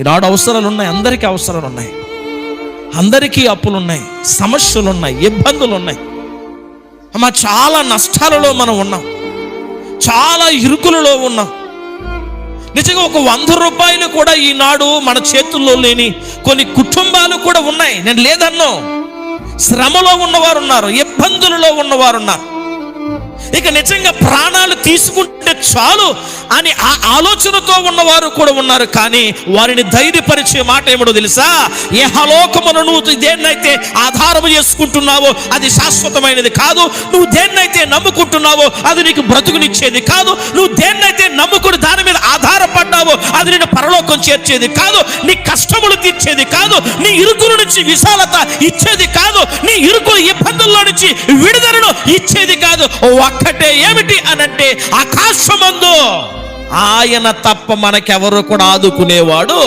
ఈనాడు అవసరాలు ఉన్నాయి, అందరికీ అవసరాలు ఉన్నాయి, అందరికీ అప్పులు ఉన్నాయి, సమస్యలు ఉన్నాయి, ఇబ్బందులు ఉన్నాయి. అమ్మా, చాలా నష్టాలలో మనం ఉన్నాం, చాలా ఇరుకులలో ఉన్నాం. నిజంగా ఒక 100 రూపాయలు కూడా ఈనాడు మన చేతుల్లో లేని కొన్ని కుటుంబాలు కూడా ఉన్నాయి. నేను లేదన్నో, శ్రమలో ఉన్నవారు ఉన్నారు, ఇబ్బందులలో ఉన్నవారు ఉన్నారు. ఇక నిజంగా ప్రాణాలు తీసుకుంటే చాలు అని ఆ ఆలోచనతో ఉన్నవారు కూడా ఉన్నారు. కానీ వారిని ధైర్యపరిచే మాట ఏమిటో తెలుసా? యెహోలోకమును నువ్వు దేన్నైతే ఆధారము చేసుకుంటున్నావో అది శాశ్వతమైనది కాదు. నువ్వు దేన్నైతే నమ్ముకుంటున్నావో అది నీకు బ్రతుకునిచ్చేది కాదు. నువ్వు దేన్నైతే నమ్ముకుని దాని మీద ఆధారపడ్డావో అది నేను పరలోకం చేర్చేది కాదు. నీ కష్టములు తీర్చేది కాదు. నీ ఇరుకుల నుంచి విశాలత ఇచ్చేది కాదు. నీ ఇరుకుల ఇబ్బందుల్లో నుంచి విడుదలను ఇచ్చేది కాదు. ఒక్కటే ఏమిటి అనంటే, ఆకాశమందు ఆయన తప్ప మనకెవరు కూడా ఆదుకునేవాడు